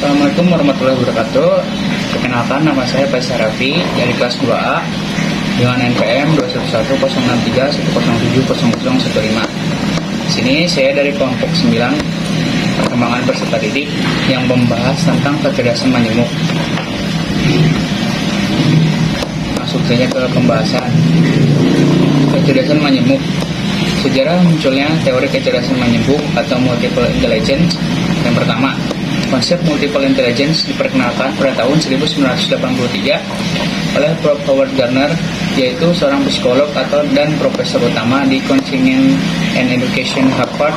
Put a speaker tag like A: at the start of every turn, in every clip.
A: Assalamualaikum warahmatullahi wabarakatuh. Perkenalkan, nama saya Faisal Raffi dari kelas 2A dengan NPM 2110631070015. Di sini saya dari kelompok 9 perkembangan peserta didik yang membahas tentang kecerdasan majemuk. Masuk saja ke pembahasan. Kecerdasan majemuk. Sejarah munculnya teori kecerdasan majemuk atau multiple intelligence. Yang pertama, konsep multiple intelligence diperkenalkan pada tahun 1983 oleh Prof. Howard Gardner, yaitu seorang psikolog dan profesor utama di Counseling and Education Harvard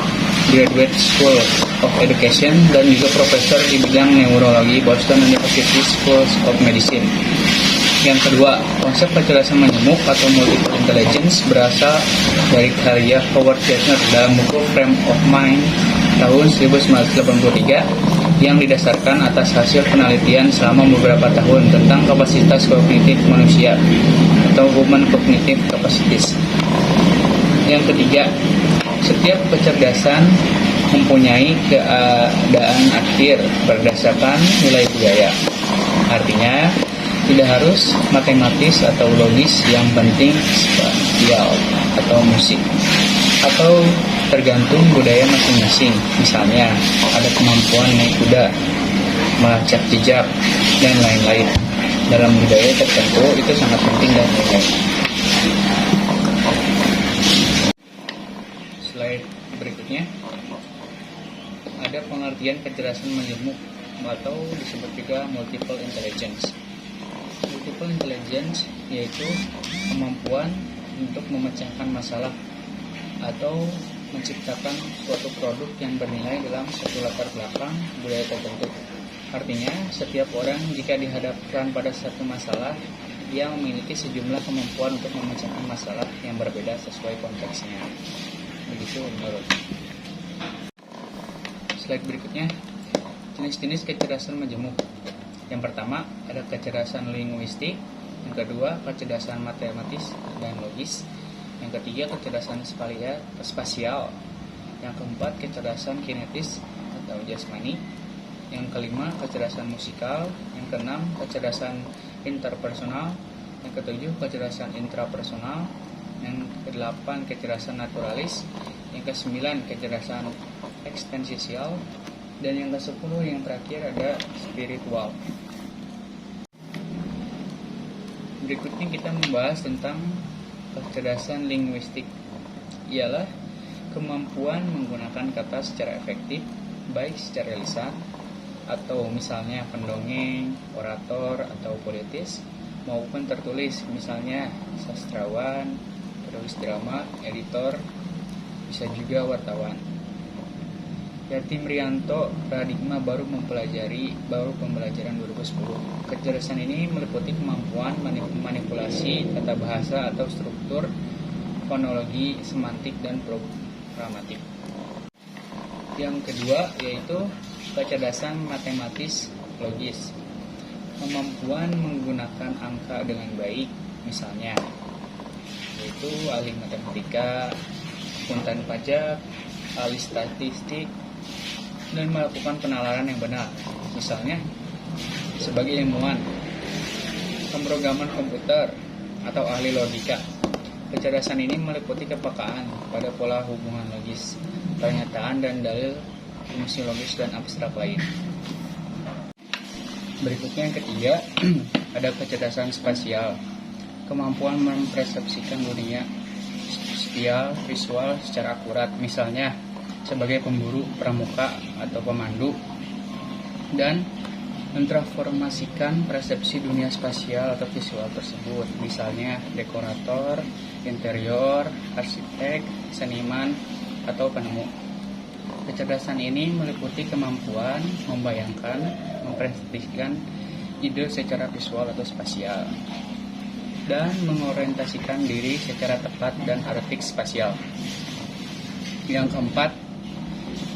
A: Graduate School of Education dan juga profesor di bidang neurologi Boston University School of Medicine. Yang kedua, konsep kecerdasan majemuk atau multiple intelligence berasal dari karya Howard Gardner dalam buku Frame of Mind tahun 1983 yang didasarkan atas hasil penelitian selama beberapa tahun tentang kapasitas kognitif manusia atau human cognitive capacities. Yang ketiga, setiap kecerdasan mempunyai keadaan akhir berdasarkan nilai budaya. Artinya, tidak harus matematis atau logis, yang penting spasial atau musik, atau tergantung budaya masing-masing. Misalnya, ada kemampuan naik kuda, melacak jejak, dan lain-lain. Dalam budaya tertentu itu sangat penting dan lain-lain. Slide berikutnya, ada pengertian kecerdasan majemuk atau disebut juga multiple intelligence. Multiple intelligence yaitu kemampuan untuk memecahkan masalah atau menciptakan suatu produk yang bernilai dalam satu latar belakang budaya tertentu. Artinya, setiap orang jika dihadapkan pada satu masalah, dia memiliki sejumlah kemampuan untuk memecahkan masalah yang berbeda sesuai konteksnya. Begitu menurut. Slide berikutnya, jenis-jenis kecerdasan majemuk. Yang pertama, ada kecerdasan linguistik. Yang kedua, kecerdasan matematis dan logis. Yang ketiga, kecerdasan spasial. Yang keempat, kecerdasan kinetis atau jasmani. Yang kelima, kecerdasan musikal. Yang keenam, kecerdasan interpersonal. Yang ketujuh, kecerdasan intrapersonal. Yang kedelapan, kecerdasan naturalis. Yang kesembilan, kecerdasan eksistensial. Dan yang ke-10 yang terakhir ada spiritual. Berikutnya kita membahas tentang kecerdasan linguistik. Ialah kemampuan menggunakan kata secara efektif, baik secara lisan atau misalnya pendongeng, orator atau politis, maupun tertulis, misalnya sastrawan, penulis drama, editor, bisa juga wartawan. Yatim Rianto, Paradigma baru pembelajaran 2010. Kecerdasan ini meliputi kemampuan manipulasi tata bahasa atau struktur, fonologi, semantik, dan programatik. Yang kedua yaitu kecerdasan matematis logis. Kemampuan menggunakan angka dengan baik, misalnya yaitu ahli matematika, akuntan pajak, ahli statistik, dan melakukan penalaran yang benar, misalnya sebagai ilmuwan, pemrograman komputer, atau ahli logika. Kecerdasan ini meliputi kepekaan pada pola hubungan logis, pernyataan dan dalil, fungsi logis dan abstrak lain. Berikutnya yang ketiga, ada kecerdasan spasial. Kemampuan mempersepsikan dunia spasial visual secara akurat, misalnya sebagai pemburu, pramuka, atau pemandu, dan mentransformasikan persepsi dunia spasial atau visual tersebut, misalnya dekorator, interior, arsitek, seniman, atau penemu. Kecerdasan ini meliputi kemampuan membayangkan, mempresentasikan ide secara visual atau spasial, dan mengorientasikan diri secara tepat dan artik spasial. Yang keempat,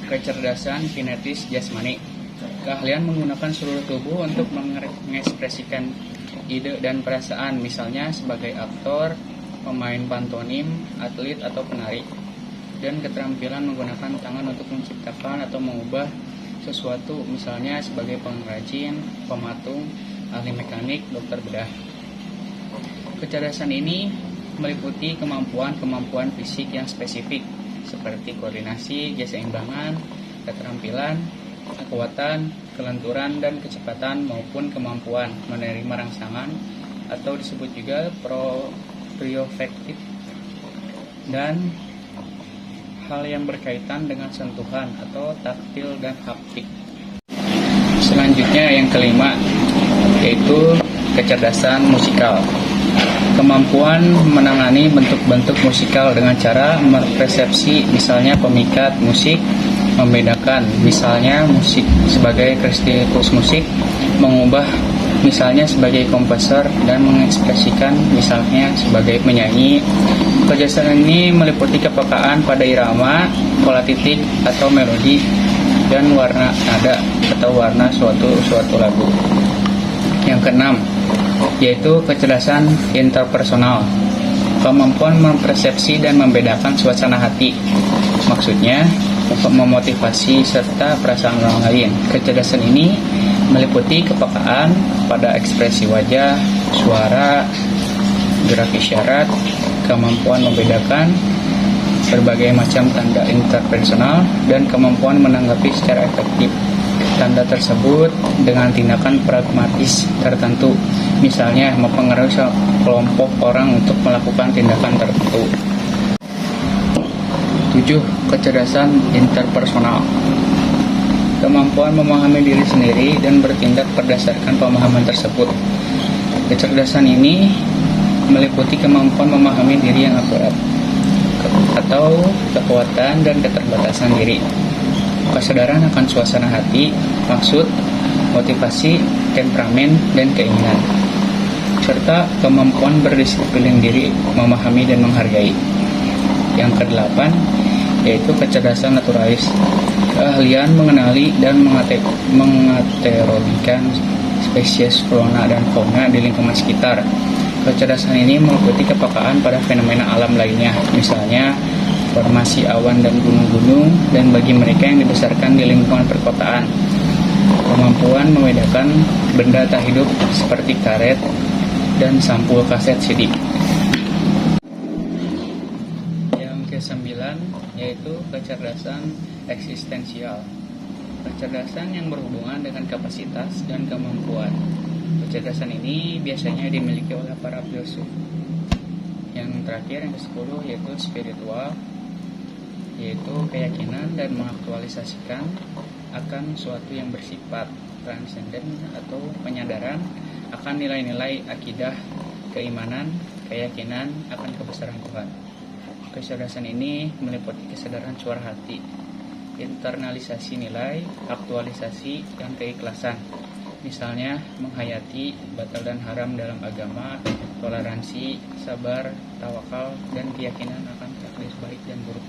A: kecerdasan kinetis jasmani. Keahlian menggunakan seluruh tubuh untuk mengekspresikan ide dan perasaan, misalnya sebagai aktor, pemain pantomim, atlet, atau penari. Dan keterampilan menggunakan tangan untuk menciptakan atau mengubah sesuatu, misalnya sebagai pengrajin, pematung, ahli mekanik, dokter bedah. Kecerdasan ini meliputi kemampuan-kemampuan fisik yang spesifik seperti koordinasi, keseimbangan, keterampilan, kekuatan, kelenturan, dan kecepatan maupun kemampuan menerima rangsangan atau disebut juga propriofektif, dan hal yang berkaitan dengan sentuhan atau taktil dan haptik. Selanjutnya yang kelima yaitu kecerdasan musikal. Kemampuan menangani bentuk-bentuk musikal dengan cara mempersepsi, misalnya pemikat musik, membedakan misalnya musik sebagai kritikus musik, mengubah misalnya sebagai komposer, dan mengekspresikan misalnya sebagai penyanyi. Kecerdasan ini meliputi kepekaan pada irama, pola titik atau melodi, dan warna nada atau warna suatu lagu. Yang keenam yaitu kecerdasan interpersonal. Kemampuan mempersepsi dan membedakan suasana hati, maksudnya memotivasi serta perasaan orang lain. Kecerdasan ini meliputi kepekaan pada ekspresi wajah, suara, gerak isyarat, kemampuan membedakan berbagai macam tanda interpersonal, dan kemampuan menanggapi secara efektif tanda tersebut dengan tindakan pragmatis tertentu, misalnya mempengaruhi kelompok orang untuk melakukan tindakan tertentu. 7. Kecerdasan interpersonal. Kemampuan memahami diri sendiri dan bertindak berdasarkan pemahaman tersebut. Kecerdasan ini meliputi kemampuan memahami diri yang akurat atau kekuatan dan keterbatasan diri, kesadaran akan suasana hati, maksud, motivasi, temperamen, dan keinginan, serta kemampuan berdisiplin diri, memahami dan menghargai. Yang kedelapan yaitu kecerdasan naturalis. Keahlian mengenali dan mengaterogikan spesies flora dan fauna di lingkungan sekitar. Kecerdasan ini meliputi kepekaan pada fenomena alam lainnya, misalnya formasi awan dan gunung-gunung, dan bagi mereka yang dibesarkan di lingkungan perkotaan, kemampuan membedakan benda tak hidup seperti karet dan sampul kaset CD. Yang kesembilan yaitu kecerdasan eksistensial. Kecerdasan yang berhubungan dengan kapasitas dan kemampuan. Kecerdasan ini biasanya dimiliki oleh para filsuf. Yang terakhir, yang ke-10 yaitu spiritual, yaitu keyakinan dan mengaktualisasikan akan suatu yang bersifat transenden atau penyadaran akan nilai-nilai akidah, keimanan, keyakinan akan kebesaran Tuhan. Kecerdasan ini meliputi kesadaran suara hati, internalisasi nilai, aktualisasi, dan keikhlasan. Misalnya menghayati batal dan haram dalam agama, toleransi, sabar, tawakal, dan keyakinan akan takdir baik dan buruk.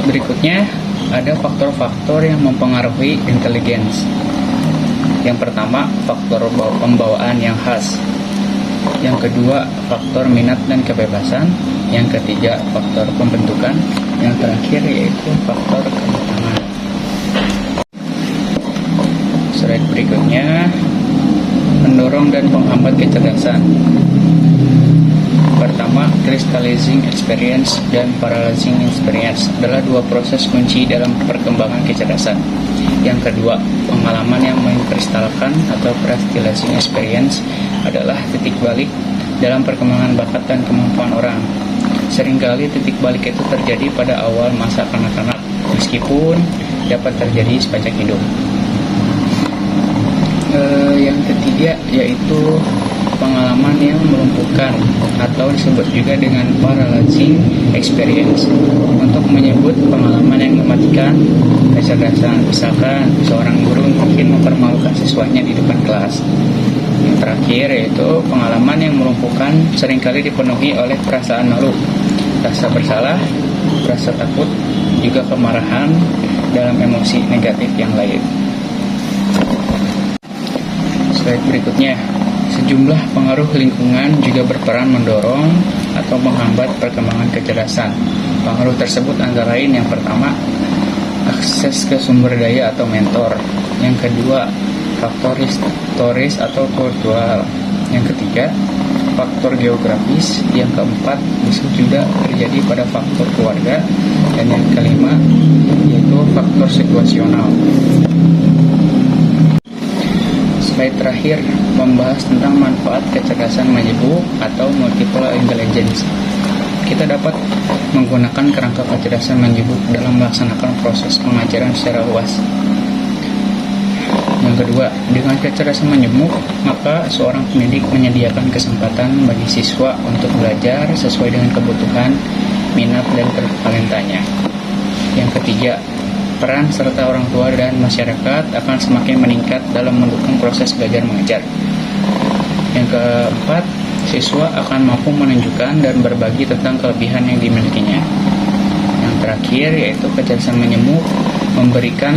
A: Berikutnya ada faktor-faktor yang mempengaruhi inteligens. Yang pertama, faktor pembawaan yang khas. Yang kedua, faktor minat dan kebebasan. Yang ketiga, faktor pembentukan. Yang terakhir yaitu faktor kematangan. Slide berikutnya, mendorong dan menghambat kecerdasan. Pertama, crystallizing experience dan parallelizing experience adalah dua proses kunci dalam perkembangan kecerdasan. Yang kedua, pengalaman yang mengkristalkan atau crystallizing experience adalah titik balik dalam perkembangan bakat dan kemampuan orang. Seringkali titik balik itu terjadi pada awal masa kanak-kanak, meskipun dapat terjadi sepanjang hidup. Yang ketiga yaitu pengalaman yang melumpuhkan atau disebut juga dengan paralyzing experience untuk menyebut pengalaman yang mematikan kecerdasan. Misalkan seorang guru mungkin mempermalukan siswanya di depan kelas. Yang terakhir yaitu pengalaman yang melumpuhkan seringkali dipenuhi oleh perasaan malu, rasa bersalah, rasa takut, juga kemarahan dalam emosi negatif yang lain. Slide berikutnya, sejumlah pengaruh lingkungan juga berperan mendorong atau menghambat perkembangan kecerdasan. Pengaruh tersebut antara lain yang pertama, akses ke sumber daya atau mentor. Yang kedua, faktor historis atau kultural. Yang ketiga, faktor geografis. Yang keempat, bisa juga terjadi pada faktor keluarga. Dan yang kelima, yaitu faktor situasional. Slide terakhir membahas tentang manfaat kecerdasan majemuk atau multiple intelligence. Kita dapat menggunakan kerangka kecerdasan majemuk dalam melaksanakan proses pengajaran secara luas. Yang kedua, dengan kecerdasan majemuk, maka seorang pendidik menyediakan kesempatan bagi siswa untuk belajar sesuai dengan kebutuhan, minat, dan talentanya. Yang ketiga, peran serta orang tua dan masyarakat akan semakin meningkat dalam mendukung proses belajar mengajar. Yang keempat, siswa akan mampu menunjukkan dan berbagi tentang kelebihan yang dimilikinya. Yang terakhir, yaitu kecerdasan majemuk memberikan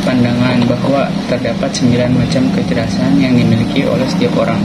A: pandangan bahwa terdapat 9 macam kecerdasan yang dimiliki oleh setiap orang.